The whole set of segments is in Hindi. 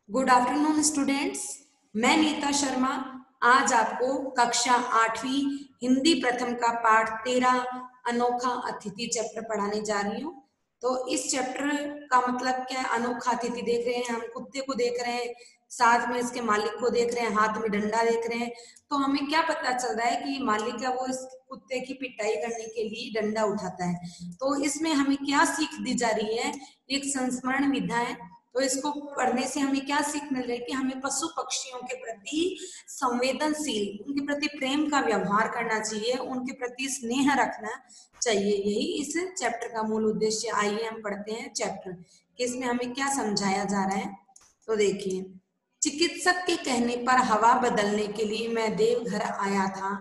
Good afternoon students. मैं नीता शर्मा आज आपको कक्षा 8वीं हिंदी प्रथम का पाठ 13 अनोखा अतिथि चैप्टर पढ़ाने जा रही हूँ। तो इस चैप्टर का मतलब क्या है? अनोखा अतिथि देख रहे हैं, हम कुत्ते को देख रहे हैं, साथ में इसके मालिक को देख रहे हैं, हाथ में डंडा देख रहे हैं। तो हमें क्या पता चल रहा है कि मालिक है वो इस कुत्ते की पिटाई करने के लिए डंडा उठाता है। तो इसमें हमें क्या सीख दी जा रही है? एक संस्मरण विधा है। तो इसको पढ़ने से हमें क्या सीख मिल रही है कि हमें पशु पक्षियों के प्रति संवेदनशील, उनके प्रति प्रेम का व्यवहार करना चाहिए, उनके प्रति स्नेह रखना चाहिए। यही इस चैप्टर का मूल उद्देश्य। आइए हम पढ़ते हैं चैप्टर कि इसमें हमें क्या समझाया जा रहा है। तो देखिए, चिकित्सक के कहने पर हवा बदलने के लिए मैं देवघर आया था।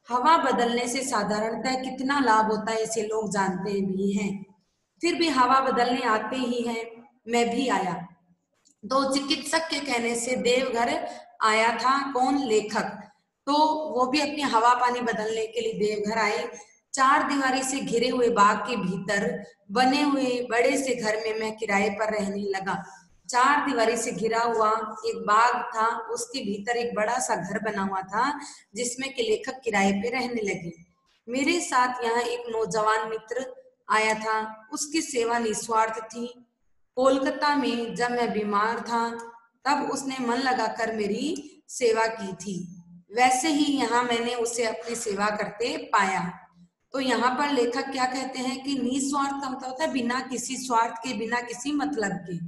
हवा बदलने से साधारणतः कितना लाभ होता है इसे लोग जानते भी हैं, फिर भी हवा बदलने आते ही हैं। मैं भी आया। तो चिकित्सक के कहने से देवघर आया था कौन? लेखक। तो वो भी अपनी हवा पानी बदलने के लिए देवघर आए। चार दीवारी से घिरे हुए बाग के भीतर बने हुए बड़े से घर में मैं किराए पर रहने लगा। चार दीवारी से घिरा हुआ एक बाग था, उसके भीतर एक बड़ा सा घर बना हुआ था जिसमें कि लेखक किराए पे रहने लगे। मेरे साथ यहाँ एक नौजवान मित्र आया था, उसकी सेवा निस्वार्थ थी। कोलकाता में जब मैं बीमार था तब उसने मन लगाकर मेरी सेवा की थी, वैसे ही यहाँ मैंने उसे अपनी सेवा करते पाया। तो यहाँ पर लेखक क्या कहते हैं कि निस्वार्थ का मतलब होता है बिना किसी स्वार्थ के, बिना किसी मतलब के।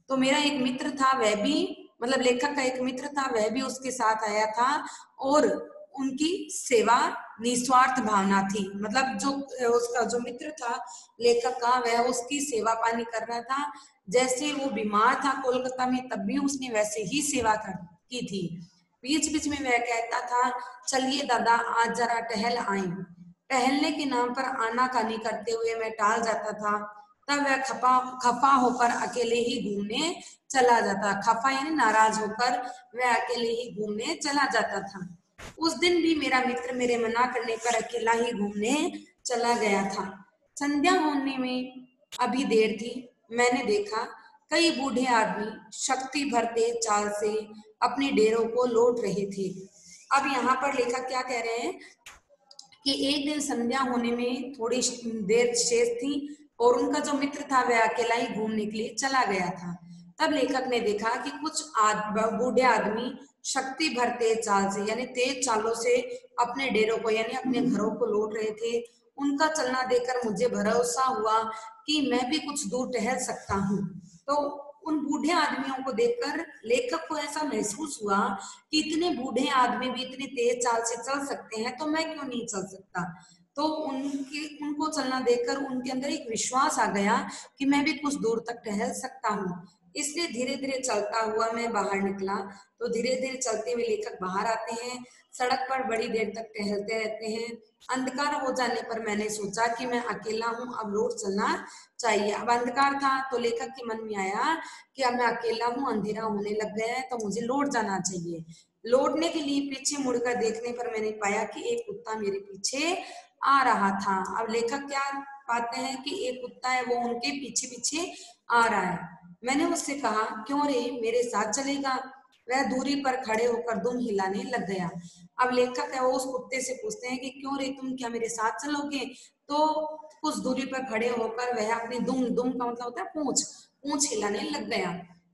तो मेरा एक मित्र था, वह भी मतलब लेखक का एक मित्र था, वह भी उसके साथ आया था और उनकी सेवा निस्वार्थ भावना थी। मतलब जो उसका जो मित्र था लेखक का, वह उसकी सेवा पानी कर रहा था। जैसे वो बीमार था कोलकाता में तब भी उसने वैसे ही सेवा की थी। बीच बीच में वह कहता था, चलिए दादा आज जरा टहल आए। टहलने के नाम पर आनाकानी करते हुए मैं टाल जाता था। तब वह खफा खफा होकर अकेले ही घूमने चला जाता। खफा यानी नाराज होकर वह अकेले ही घूमने चला जाता था। उस दिन भी मेरा मित्र मेरे मना करने पर अकेला ही घूमने चला गया था। संध्या होने में अभी देर थी। मैंने देखा कई बूढ़े आदमी शक्ति भरते चाल से अपने डेरों को लौट रहे थे। अब यहाँ पर लेखक क्या कह रहे हैं कि एक दिन संध्या होने में थोड़ी देर शेष थी और उनका जो मित्र था वह अकेला ही घूमने के लिए चला गया था। तब लेखक ने देखा कि कुछ बूढ़े आदमी शक्ति भर तेज चाल से यानी तेज चालों से अपने डेरों को यानी अपने घरों को लौट रहे थे। उनका चलना देखकर मुझे भरोसा हुआ कि मैं भी कुछ दूर टहल सकता हूँ। तो उन बूढ़े आदमियों को देखकर लेखक को ऐसा महसूस हुआ कि इतने बूढ़े आदमी भी इतनी तेज चाल से चल सकते हैं तो मैं क्यों नहीं चल सकता। तो उनको चलना देखकर उनके अंदर एक विश्वास आ गया कि मैं भी कुछ दूर तक टहल सकता हूँ। इसलिए धीरे धीरे चलता हुआ मैं बाहर निकला। तो धीरे धीरे चलते हुए लेखक बाहर आते हैं। सड़क पर बड़ी देर तक टहलते रहते हैं। अंधकार हो जाने पर मैंने सोचा कि मैं अकेला हूँ, अब लौट चलना चाहिए। अब अंधकार था तो लेखक के मन में आया कि अब मैं अकेला हूँ, अंधेरा होने लग गया है तो मुझे लौट जाना चाहिए। लौटने के लिए पीछे मुड़कर देखने पर मैंने पाया कि एक कुत्ता मेरे पीछे आ रहा था। अब लेखक क्या पाते हैं कि एक कुत्ता है वो उनके पीछे पीछे आ रहा है। मैंने उससे कहा, क्यों रे, मेरे साथ चलेगा? वह दूरी पर खड़े होकर दुम हिलाने लग गया। अब लेखक है वो उस कुत्ते से पूछते हैं कि क्यों रे, तुम क्या मेरे साथ चलोगे? तो कुछ दूरी पर खड़े होकर वह अपनी दुम, दुम का मतलब होता है पूंछ, पूंछ हिलाने लग गया।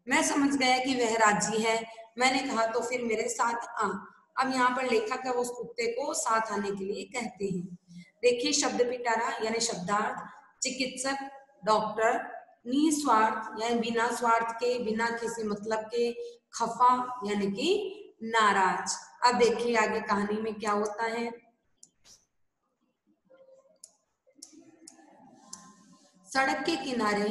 मैं समझ गया कि वह राजी है। मैंने कहा तो फिर मेरे साथ आ। अब यहाँ पर लेखक है वो उस कुत्ते को साथ आने के लिए कहते हैं। देखिए शब्द पिटारा यानी शब्दार्थ, चिकित्सक, डॉक्टर, निस्वार्थ यानी बिना स्वार्थ के, बिना किसी मतलब के, खफा यानी कि नाराज। अब देखिए आगे कहानी में क्या होता है। सड़क के किनारे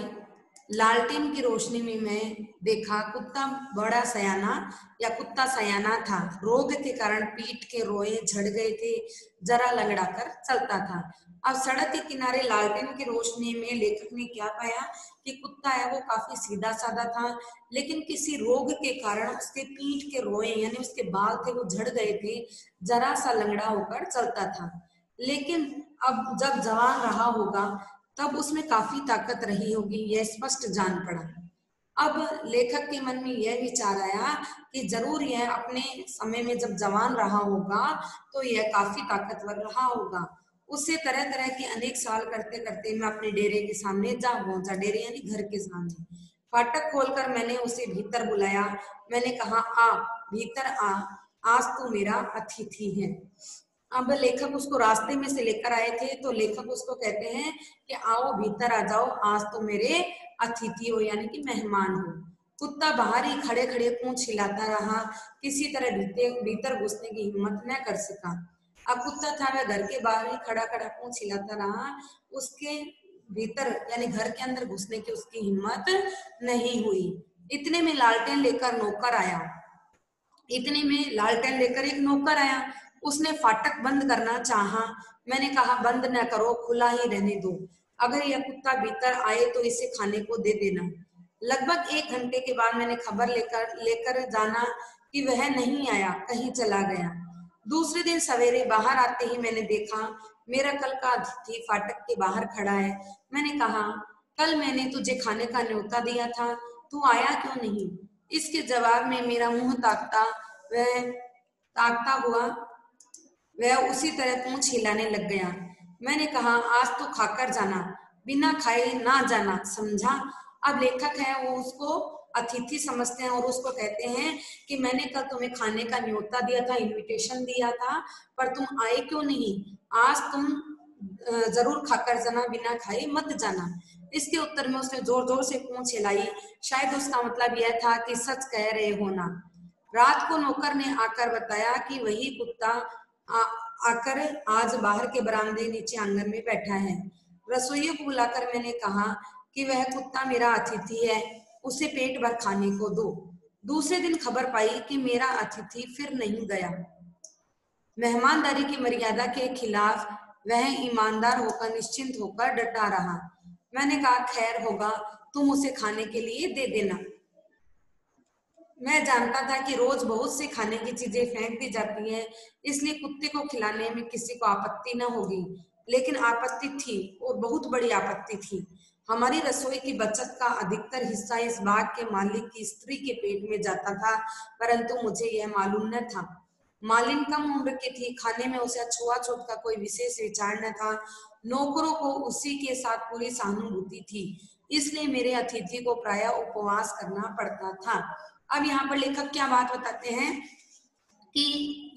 लालटेन की रोशनी में मैं देखा कुत्ता बड़ा सयाना या कुत्ता सयाना था। रोग के कारण पीठ के रोए झड़ गए थे, जरा लंगड़ा कर चलता था। अब सड़क के किनारे लालटेन की रोशनी में लेखक ने क्या पाया कि कुत्ता है वो काफी सीधा साधा था, लेकिन किसी रोग के कारण उसके पीठ के रोए यानी उसके बाल थे वो झड़ गए थे, जरा सा लंगड़ा होकर चलता था। लेकिन अब जब जवान रहा होगा तब उसमें काफी ताकत रही होगी, यह स्पष्ट जान पड़ा। अब लेखक के मन में यह विचार आया कि जरूर यह अपने समय में जब जवान रहा होगा तो यह काफी ताकतवर रहा होगा। उससे तरह तरह के अनेक सवाल करते करते मैं अपने डेरे के सामने जा पहुंचा। डेरे यानी घर के सामने। फाटक खोलकर मैंने उसे भीतर बुलाया। मैंने कहा, आ भीतर आ, आज तू मेरा अतिथि है। अब लेखक उसको रास्ते में से लेकर आए थे, तो लेखक उसको कहते हैं कि आओ भीतर आ जाओ, आज तो मेरे अतिथि हो, यानी कि मेहमान हो। कुत्ता बाहर ही खड़े खड़े पूंछ हिलाता रहा, किसी तरह भीतर घुसने की हिम्मत न कर सका। अब कुत्ता था वह घर के बाहर ही खड़ा खड़ा पूंछ हिलाता रहा, उसके भीतर यानी घर के अंदर घुसने की उसकी हिम्मत नहीं हुई। इतने में लालटेन लेकर नौकर आया। इतने में लालटेन लेकर एक नौकर आया। उसने फाटक बंद करना चाहा। मैंने कहा, बंद न करो, खुला ही रहने दो। अगर यह कुत्ता भीतर आए तो इसे खाने को दे देना। लगभग 1 घंटे के बाद मैंने खबर लेकर जाना कि वह नहीं आया, कहीं चला गया। दूसरे दिन सवेरे बाहर आते ही मैंने देखा मेरा कल का अतिथि फाटक के बाहर खड़ा है। मैंने कहा, कल मैंने तुझे खाने का न्योता दिया था, तू आया क्यों नहीं? इसके जवाब में मेरा मुंह ताकता हुआ वह उसी तरह पूंछ हिलाने लग गया। मैंने कहा, आज तो खाकर जाना, बिना खाए ना जाना, समझा? अब लेखक है वो उसको अतिथि समझते हैं और उसको कहते हैं कि मैंने कल तुम्हें खाने का न्योता दिया था, इनविटेशन दिया था, पर तुम आए क्यों नहीं? आज तुम जरूर खाकर जाना, बिना खाए मत जाना। इसके उत्तर में उसने जोर जोर से पूंछ हिलाई। शायद उसका मतलब यह था कि सच कह रहे हो ना। रात को नौकर ने आकर बताया कि वही कुत्ता आकर आज बाहर के बरामदे नीचे आंगन में बैठा है। रसोइये को बुलाकर मैंने कहा कि वह कुत्ता मेरा अतिथि है, उसे पेट भर खाने को दो। दूसरे दिन खबर पाई कि मेरा अतिथि फिर नहीं गया। मेहमानदारी की मर्यादा के खिलाफ वह ईमानदार होकर निश्चिंत होकर डटा रहा। मैंने कहा, खैर होगा, तुम उसे खाने के लिए दे देना। मैं जानता था कि रोज बहुत से खाने की चीजें फेंक दी जाती हैं, इसलिए कुत्ते को खिलाने में किसी को आपत्ति न होगी। लेकिन आपत्ति थी और बहुत बड़ी आपत्ति थी। हमारी रसोई की बचत का अधिकतर हिस्सा इस बाग के मालिक की स्त्री के पेट में जाता था, परंतु मुझे यह मालूम न था। मालिन कम उम्र की थी, खाने में उसे छुआछूत का कोई विशेष विचार न था। नौकरों को उसी के साथ पूरी सहानुभूति थी, इसलिए मेरे अतिथि को प्रायः उपवास करना पड़ता था। अब यहाँ पर लेखक क्या बात बताते हैं कि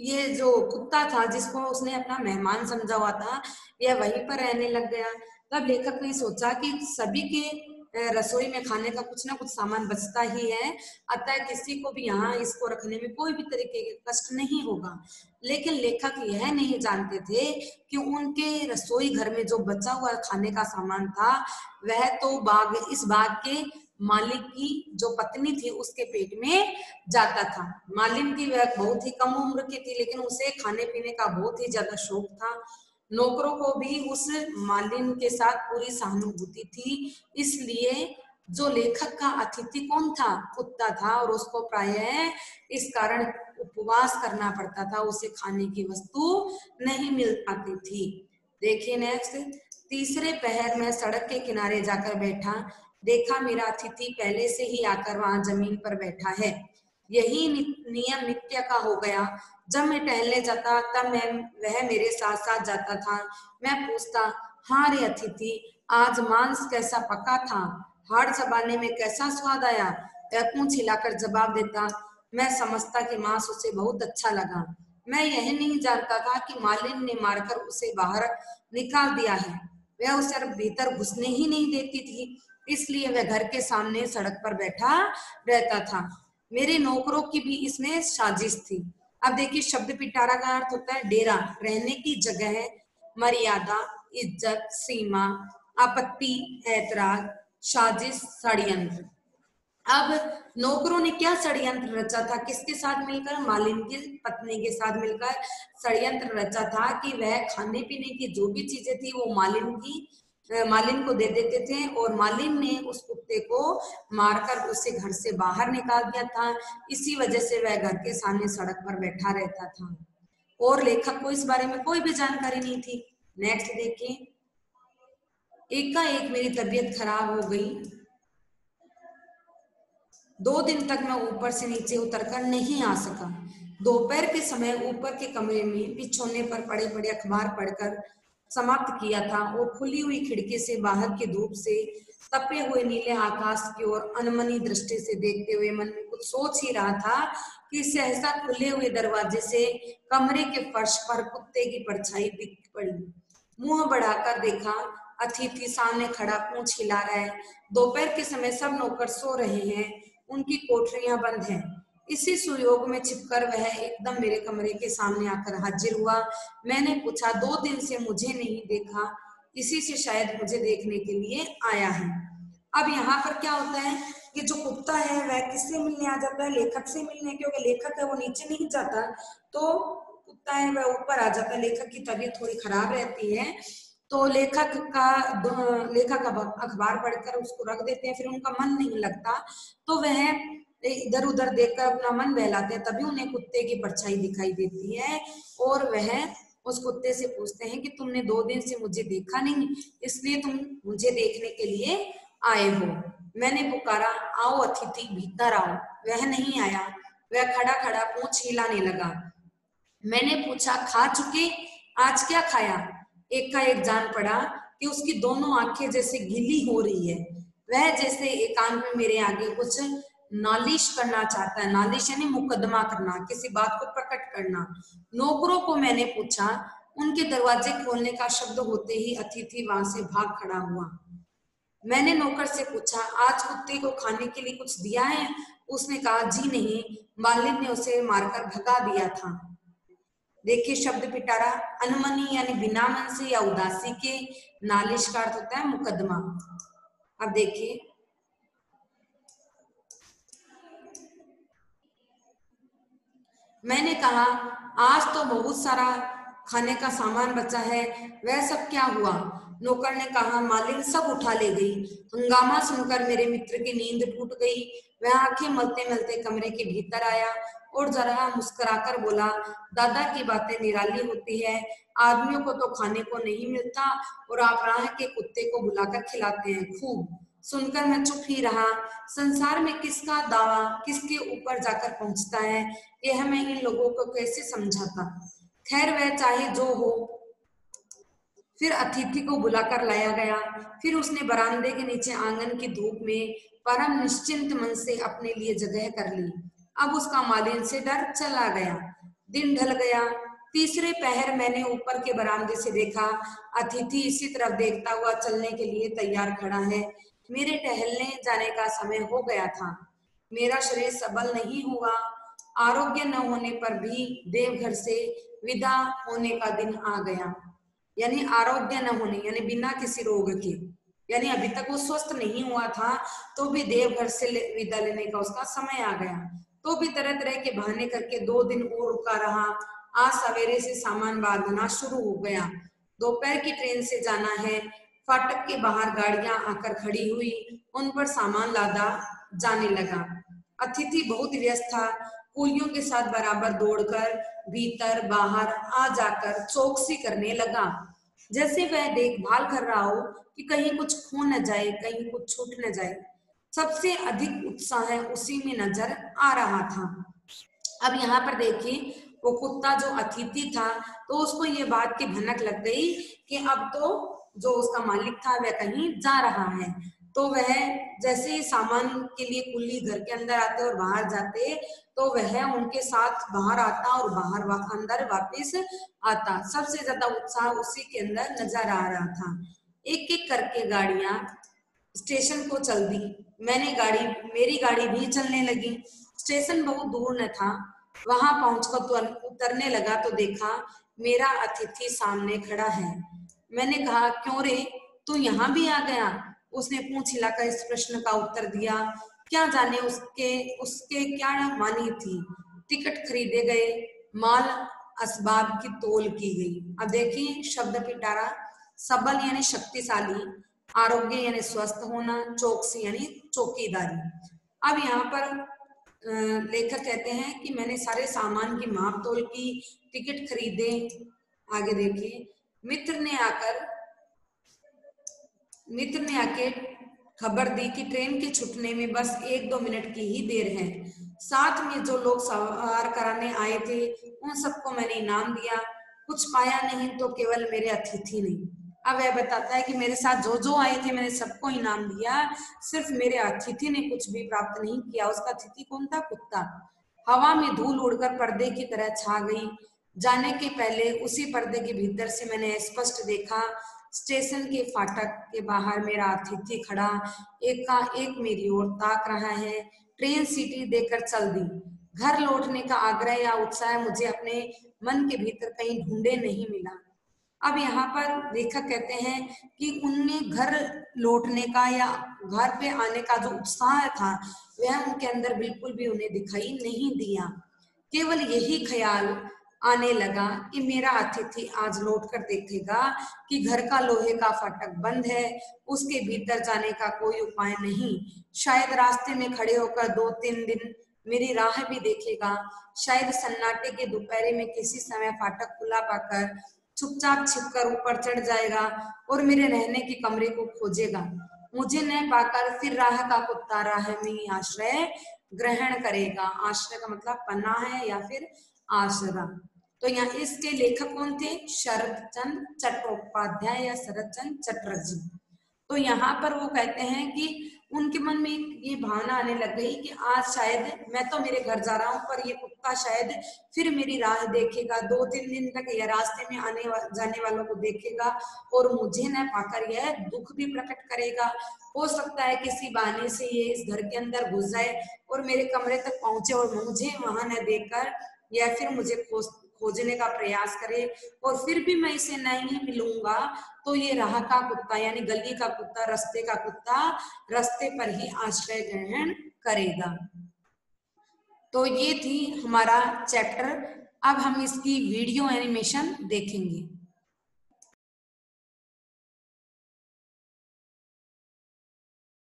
ये जो कुत्ता था जिसको उसने अपना मेहमान समझा हुआ था, यह वहीं पर रहने लग गया। तब लेखक ने सोचा कि सभी के रसोई में खाने का कुछ ना कुछ सामान बचता ही है, अतः किसी को भी यहाँ इसको रखने में कोई भी तरीके का कष्ट नहीं होगा। लेकिन लेखक यह नहीं जानते थे कि उनके रसोई घर में जो बचा हुआ खाने का सामान था वह तो इस बाग के मालिक की जो पत्नी थी उसके पेट में जाता था। मालिन की वह बहुत ही कम उम्र की थी, लेकिन उसे खाने पीने का बहुत ही ज्यादा शौक था। नौकरों को भी उस मालिन के साथ पूरी सहानुभूति थी, इसलिए जो लेखक का अतिथि कौन था? कुत्ता था, और उसको प्रायः इस कारण उपवास करना पड़ता था, उसे खाने की वस्तु नहीं मिल पाती थी। देखिए नेक्स्ट। तीसरे पहर में सड़क के किनारे जाकर बैठा, देखा मेरा अतिथि पहले से ही आकर वहां जमीन पर बैठा है। यही नियम नित्य का हो गया। जब मैं टहलने जाता तब वह मेरे साथ साथ जाता था। मैं पूछता, हाँ रे अतिथि, आज मांस कैसा पका था? हाड़ चबाने में कैसा स्वाद आया? वह पूंछ हिलाकर जवाब देता। मैं समझता कि मांस उसे बहुत अच्छा लगा। मैं यह नहीं जानता था कि मालिन ने मारकर उसे बाहर निकाल दिया है। वह उसे भीतर घुसने ही नहीं देती थी, इसलिए वह घर के सामने सड़क पर बैठा रहता था। मेरे नौकरों की भी इसमें साजिश थी। अब देखिए, शब्द पिटारा का अर्थ होता है डेरा, रहने की जगह, मर्यादा, इज्जत, सीमा, आपत्ति, ऐतराज, साजिश, षड्यंत्र। अब नौकरों ने क्या षड्यंत्र रचा था? किसके साथ मिलकर? मालिन की पत्नी के साथ मिलकर षड्यंत्र रचा था कि वह खाने पीने की जो भी चीजें थी वो मालिन को दे देते थे, और मालिन ने उस कुत्ते को मारकर उसे घर से बाहर निकाल दिया था। इसी वजह से वह घर के सामने सड़क पर बैठा रहता था और लेखक को इस बारे में कोई भी जानकारी नहीं थी। नेक्स्ट देखिए। एकाएक मेरी तबीयत खराब हो गई। 2 दिन तक मैं ऊपर से नीचे उतरकर नहीं आ सका। दोपहर के समय ऊपर के कमरे में बिछौने पर पड़े पड़े अखबार पढ़कर समाप्त किया था और खुली हुई खिड़की से बाहर की धूप से तपे हुए नीले आकाश की ओर अनमनी दृष्टि से देखते हुए मन में कुछ सोच ही रहा था कि सहसा खुले हुए दरवाजे से कमरे के फर्श पर कुत्ते की परछाई दिख पड़ी। मुंह बढ़ाकर देखा, अतिथि सामने खड़ा पूंछ हिला रहा है। दोपहर के समय सब नौकर सो रहे हैं, उनकी कोठरियां बंद हैं। इसी सुयोग में छिपकर वह एकदम मेरे कमरे के सामने आकर हाजिर हुआ। मैंने पूछा, 2 दिन से मुझे नहीं देखा, इसी से शायद मुझे देखने के लिए आया है। अब यहाँ पर क्या होता है कि जो कुत्ता है वह किससे मिलने आ जाता है, लेखक से मिलने, क्योंकि लेखक है वो नीचे नहीं जाता, तो कुत्ता है वह ऊपर आ जाता है। लेखक की तबीयत थोड़ी खराब रहती है, तो लेखक अखबार पढ़कर उसको रख देते हैं, फिर उनका मन नहीं लगता तो वह इधर उधर देखकर अपना मन बहलाते हैं, तभी उन्हें कुत्ते की परछाई दिखाई देती है और वह उस कुत्ते से पूछते हैं कि तुमने 2 दिन से मुझे देखा नहीं, इसलिए तुम मुझे देखने के लिए आए हो। मैंने पुकारा, आओ अतिथि भीतर आओ। वह नहीं आया, वह खड़ा खड़ा पूंछ हिलाने लगा। मैंने पूछा, खा चुके? आज क्या खाया? एक का एक जान पड़ा कि उसकी दोनों आंखें जैसे गीली हो रही है। वह जैसे एकांत में मेरे आगे कुछ नालिश करना चाहता है। नालिश यानी मुकदमा करना, किसी बात को प्रकट करना। नौकरों को मैंने पूछा, उनके दरवाजे खोलने का शब्द होते ही अतिथि वहां से भाग खड़ा हुआ। मैंने नौकर से पूछा, आज कुत्ते को खाने के लिए कुछ दिया है? उसने कहा, जी नहीं, मालिक ने उसे मारकर भगा दिया था। देखिए शब्द पिटारा, अनमनी यानी बिना मन से या उदासी के, नालिश का अर्थ होता है मुकदमा। अब देखिए, मैंने कहा, आज तो बहुत सारा खाने का सामान बचा है, वह सब क्या हुआ? नौकर ने कहा, मालिक सब उठा ले गई। हंगामा सुनकर मेरे मित्र की नींद टूट गई। वह आंखें मलते मलते कमरे के भीतर आया और जरा मुस्कुराकर बोला, दादा की बातें निराली होती है, आदमियों को तो खाने को नहीं मिलता और आप राह के कुत्ते को बुलाकर खिलाते हैं खूब। सुनकर मैं चुप ही रहा। संसार में किसका दावा किसके ऊपर जाकर पहुंचता है, यह मैं इन लोगों को कैसे समझाता। खैर वह चाहे जो हो। फिर अतिथि को बुलाकर लाया गया। फिर उसने बरामदे के नीचे आंगन की धूप में परम निश्चिंत मन से अपने लिए जगह कर ली। अब उसका मालिन से डर चला गया। दिन ढल गया। तीसरे पहर मैंने ऊपर के बरामदे से देखा, अतिथि इसी तरफ देखता हुआ चलने के लिए तैयार खड़ा है। मेरे टहलने जाने का समय हो गया था। मेरा शरीर सबल नहीं हुआ। आरोग्य न होने पर भी देवघर से विदा होने का दिन आ गया। यानी आरोग्य न होने यानी बिना किसी रोग के, यानी अभी तक वो स्वस्थ नहीं हुआ था तो भी देवघर से विदा लेने का उसका समय आ गया। तो भी तरह तरह के बहाने करके 2 दिन और रुका रहा। आज सवेरे से सामान बांधना शुरू हो गया। दोपहर की ट्रेन से जाना है। फाटक के बाहर गाड़ियां आकर खड़ी हुई, उन पर सामान लादा जाने लगा। अतिथि बहुत व्यस्त था। कुलियों के साथ बराबर दौड़कर भीतर बाहर आ जाकर चौकसी करने लगा, जैसे वह देखभाल कर रहा हो कि कहीं कुछ खो न जाए, कहीं कुछ छूट न जाए। सबसे अधिक उत्साह उसी में नजर आ रहा था। अब यहाँ पर देखिए, वो कुत्ता जो अतिथि था तो उसको ये बात की भनक लग गई कि अब तो जो उसका मालिक था वह कहीं जा रहा है। तो वह जैसे ही सामान के लिए कुल्ली घर के अंदर आते और बाहर जाते तो वह उनके साथ बाहर आता और बाहर अंदर वापस आता। सबसे ज्यादा उत्साह उसी के अंदर नजर आ रहा था। एक एक करके गाड़ियां स्टेशन को चल दी। मेरी गाड़ी भी चलने लगी। स्टेशन बहुत दूर न था। वहां पहुंचकर उतरने लगा तो देखा मेरा अतिथि सामने खड़ा है। मैंने कहा, क्यों रे, तू यहाँ भी आ गया? उसने पूंछ हिलाकर इस प्रश्न का उत्तर दिया। क्या जाने उसके उसके क्या मानी थी। टिकट खरीदे गए, माल असबाब की तोल की गई। अब देखिए शब्द पिटारा, सबल यानी शक्तिशाली, आरोग्य यानी स्वस्थ होना, चौकसी यानी चौकीदारी। अब यहाँ पर लेखक कहते हैं कि मैंने सारे सामान की माप तोल की, टिकट खरीदे। आगे देखिए, मित्र ने आके खबर दी कि ट्रेन के छूटने में बस 1-2 मिनट की ही देर है। साथ में जो लोग सवार कराने आए थे उन सबको मैंने इनाम दिया। कुछ पाया नहीं तो केवल मेरे अतिथि ने। अब वह बताता है कि मेरे साथ जो जो आए थे मैंने सबको इनाम दिया, सिर्फ मेरे अतिथि ने कुछ भी प्राप्त नहीं किया। उसका अतिथि कौन था? कुत्ता। हवा में धूल उड़कर पर्दे की तरह छा गई। जाने के पहले उसी पर्दे के भीतर से मैंने स्पष्ट देखा, स्टेशन के फाटक के बाहर मेरा अतिथि खड़ा एक मेरी ओर ताक रहा है। ट्रेन सीटी देकर चल दी। घर लौटने का आग्रह या उत्साह मुझे अपने मन के भीतर कहीं ढूंढे नहीं मिला। अब यहाँ पर लेखक कहते हैं कि उनमें घर लौटने का या घर पे आने का जो उत्साह था वह उनके अंदर बिल्कुल भी उन्हें दिखाई नहीं दिया। केवल यही ख्याल आने लगा कि मेरा अतिथि आज लौट कर देखेगा कि घर का लोहे का फाटक बंद है, उसके भीतर जाने का कोई उपाय नहीं। शायद रास्ते में खड़े होकर 2-3 दिन मेरी राह भी देखेगा। शायद सन्नाटे के दोपहर में किसी समय फाटक खुला पाकर चुपचाप छिपकर ऊपर चढ़ जाएगा और मेरे रहने के कमरे को खोजेगा। मुझे न पाकर फिर राह का कुत्ता राह में आश्रय ग्रहण करेगा। आश्रय का मतलब पनाह है या फिर आसरा। तो यहाँ इसके लेखक कौन थे? शरद चंद्र चट्टोपाध्याय या शरद चंद्र चटर्जी। तो यहाँ पर वो कहते हैं कि उनके मन में ये भावना आने लग गई कि आज शायद मैं तो मेरे घर जा रहा हूँ पर ये कुत्ता शायद फिर मेरी राह देखेगा, 2-3 दिन तक यह रास्ते में जाने वालों को देखेगा और मुझे न पाकर यह दुख भी प्रकट करेगा। हो सकता है किसी बहाने से ये इस घर के अंदर घुस जाए और मेरे कमरे तक पहुंचे और मुझे वहां न देखकर या फिर मुझे खोजने का प्रयास करे और फिर भी मैं इसे नहीं मिलूंगा तो ये राह का कुत्ता यानी गली का कुत्ता, रास्ते का कुत्ता रास्ते पर ही आश्रय ग्रहण करेगा। तो ये थी हमारा चैप्टर। अब हम इसकी वीडियो एनिमेशन देखेंगे।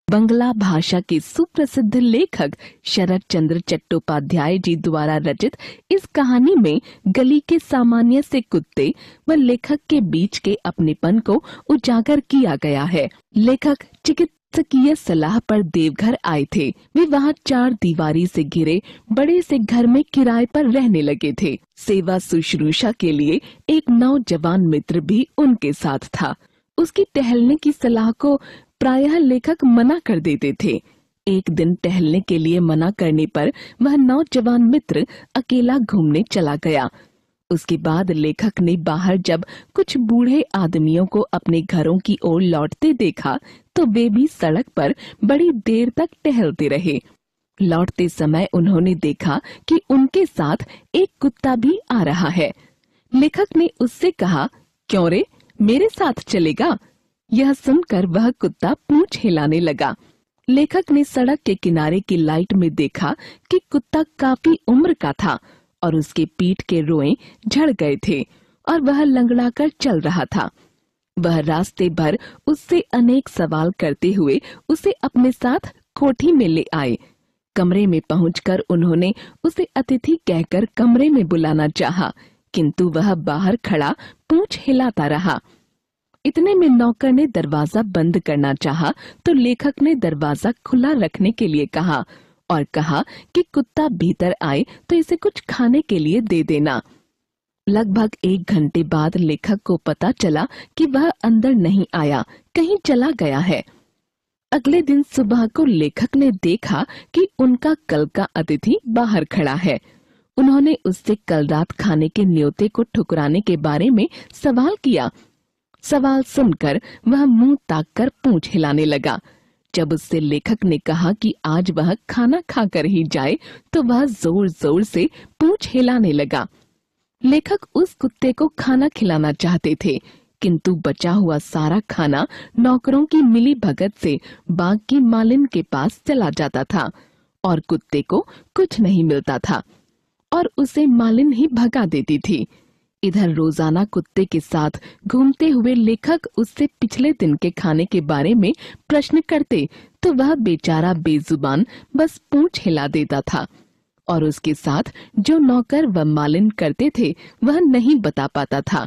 बंगला भाषा के सुप्रसिद्ध लेखक शरद चंद्र चट्टोपाध्याय जी द्वारा रचित इस कहानी में गली के सामान्य से कुत्ते व लेखक के बीच के अपनेपन को उजागर किया गया है। लेखक चिकित्सकीय सलाह पर देवघर आए थे। वे वहाँ 4 दीवारी से घिरे बड़े से घर में किराए पर रहने लगे थे। सेवा शुश्रूषा के लिए एक नौजवान मित्र भी उनके साथ था। उसकी टहलने की सलाह को प्रायः लेखक मना कर देते थे। एक दिन टहलने के लिए मना करने पर वह नौजवान मित्र अकेला घूमने चला गया। उसके बाद लेखक ने बाहर जब कुछ बूढ़े आदमियों को अपने घरों की ओर लौटते देखा तो वे भी सड़क पर बड़ी देर तक टहलते रहे। लौटते समय उन्होंने देखा कि उनके साथ एक कुत्ता भी आ रहा है। लेखक ने उससे कहा, क्यों रे, मेरे साथ चलेगा? यह सुनकर वह कुत्ता पूंछ हिलाने लगा। लेखक ने सड़क के किनारे की लाइट में देखा कि कुत्ता काफी उम्र का था और उसके पीठ के रोएं झड़ गए थे और वह लंगड़ाकर चल रहा था। वह रास्ते भर उससे अनेक सवाल करते हुए उसे अपने साथ कोठी में ले आए। कमरे में पहुंचकर उन्होंने उसे अतिथि कहकर कमरे में बुलाना चाहा, किंतु वह बाहर खड़ा पूंछ हिलाता रहा। इतने में नौकर ने दरवाजा बंद करना चाहा तो लेखक ने दरवाजा खुला रखने के लिए कहा और कहा कि कुत्ता भीतर आए तो इसे कुछ खाने के लिए दे देना। लगभग 1 घंटे बाद लेखक को पता चला कि वह अंदर नहीं आया, कहीं चला गया है। अगले दिन सुबह को लेखक ने देखा कि उनका कल का अतिथि बाहर खड़ा है। उन्होंने उससे कल रात खाने के न्योते को ठुकराने के बारे में सवाल किया। सवाल सुनकर वह मुंह ताककर पूंछ हिलाने लगा। जब उससे लेखक ने कहा कि आज वह खाना खाकर ही जाए तो वह जोर जोर से पूंछ हिलाने लगा। लेखक उस कुत्ते को खाना खिलाना चाहते थे, किंतु बचा हुआ सारा खाना नौकरों की मिली भगत से बाग की मालिन के पास चला जाता था और कुत्ते को कुछ नहीं मिलता था और उसे मालिन ही भगा देती थी। इधर रोजाना कुत्ते के साथ घूमते हुए लेखक उससे पिछले दिन के खाने के बारे में प्रश्न करते तो वह बेचारा बेजुबान बस पूंछ हिला देता था और उसके साथ जो नौकर व मालिन करते थे वह नहीं बता पाता था।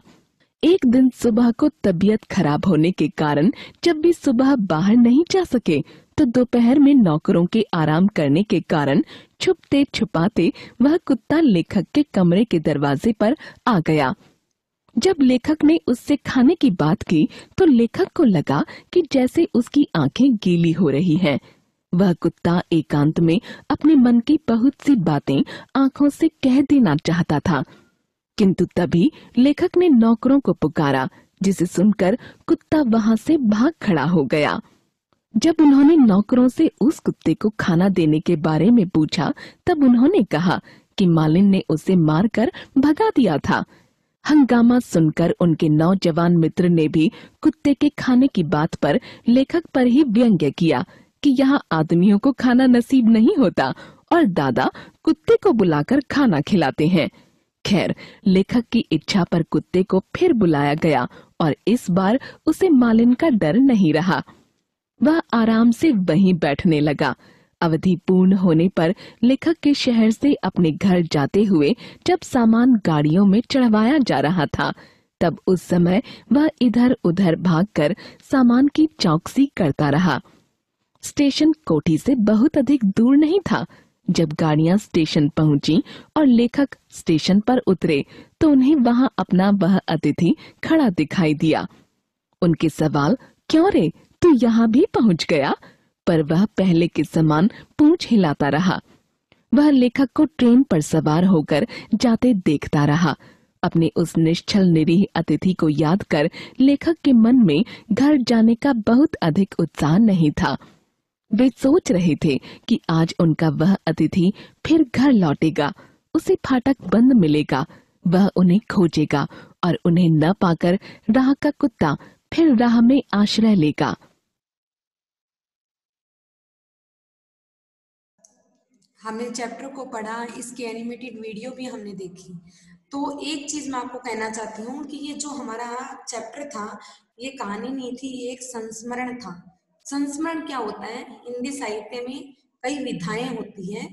एक दिन सुबह को तबीयत खराब होने के कारण जब भी सुबह बाहर नहीं जा सके तो दोपहर में नौकरों के आराम करने के कारण छुपते छुपाते वह कुत्ता लेखक के कमरे के दरवाजे पर आ गया। जब लेखक ने उससे खाने की बात की तो लेखक को लगा कि जैसे उसकी आंखें गीली हो रही हैं। वह कुत्ता एकांत में अपने मन की बहुत सी बातें आंखों से कह देना चाहता था, किंतु तभी लेखक ने नौकरों को पुकारा, जिसे सुनकर कुत्ता वहां से भाग खड़ा हो गया। जब उन्होंने नौकरों से उस कुत्ते को खाना देने के बारे में पूछा तब उन्होंने कहा कि मालिन ने उसे मारकर भगा दिया था। हंगामा सुनकर उनके नौजवान मित्र ने भी कुत्ते के खाने की बात पर लेखक पर ही व्यंग्य किया कि यहाँ आदमियों को खाना नसीब नहीं होता और दादा कुत्ते को बुलाकर खाना खिलाते हैं। खैर, लेखक की इच्छा पर कुत्ते को फिर बुलाया गया और इस बार उसे मालिन का डर नहीं रहा। वह आराम से वहीं बैठने लगा। अवधि पूर्ण होने पर लेखक के शहर से अपने घर जाते हुए जब सामान गाड़ियों में चढ़वाया जा रहा था तब उस समय वह इधर उधर भागकर सामान की चौकसी करता रहा। स्टेशन कोठी से बहुत अधिक दूर नहीं था। जब गाड़ियां स्टेशन पहुंची और लेखक स्टेशन पर उतरे तो उन्हें वहां अपना वह अतिथि खड़ा दिखाई दिया। उनके सवाल, क्यों रे तू यहाँ भी पहुंच गया? पर वह पहले के समान पूंछ हिलाता रहा। वह लेखक को ट्रेन पर सवार होकर जाते देखता रहा। अपने उस निश्चल निरीह अतिथि को याद कर लेखक के मन में घर जाने का बहुत अधिक उत्साह नहीं था। वे सोच रहे थे कि आज उनका वह अतिथि फिर घर लौटेगा, उसे फाटक बंद मिलेगा, वह उन्हें खोजेगा और उन्हें न पाकर राह का कुत्ता फिर राह में आश्रय लेगा। हमने चैप्टर को पढ़ा, इसकी एनिमेटेड वीडियो भी हमने देखी। तो एक चीज मैं आपको कहना चाहती हूँ कि ये जो हमारा चैप्टर था, ये कहानी नहीं थी, ये एक संस्मरण था। संस्मरण क्या होता है? हिंदी साहित्य में कई विधाएं होती हैं,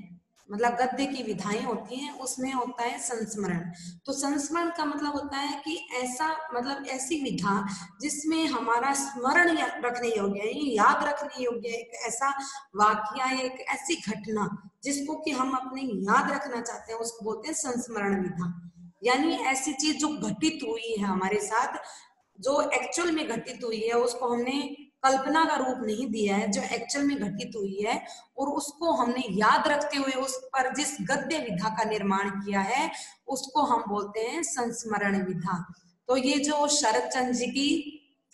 मतलब गद्य की विधाएं होती हैं, उसमें होता है संस्मरण। तो संस्मरण का मतलब होता है कि ऐसा, मतलब ऐसी विधा जिसमें हमारा स्मरण रखने योग्य है, याद रखने योग्य है, एक ऐसा वाक्य, एक ऐसी घटना जिसको कि हम अपने याद रखना चाहते हैं, उसको बोलते हैं संस्मरण विधा। यानी ऐसी चीज जो घटित हुई है हमारे साथ, जो एक्चुअल में घटित हुई है, उसको हमने कल्पना का रूप नहीं दिया है, जो एक्चुअल में घटित हुई है और उसको हमने याद रखते हुए उस पर जिस गद्य विधा का निर्माण किया है उसको हम बोलते हैं संस्मरण विधा। तो ये जो शरद चंद्र जी की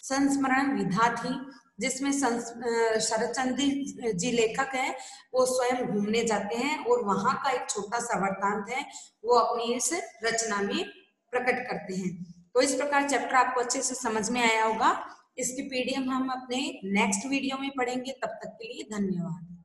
संस्मरण विधा थी, जिसमें शरद चंद्र जी लेखक हैं, वो स्वयं घूमने जाते हैं और वहां का एक छोटा सा वृत्तांत है वो अपनी इस रचना में प्रकट करते हैं। तो इस प्रकार चैप्टर आपको अच्छे से समझ में आया होगा। इसकी पीडीएफ हम अपने नेक्स्ट वीडियो में पढ़ेंगे। तब तक के लिए धन्यवाद।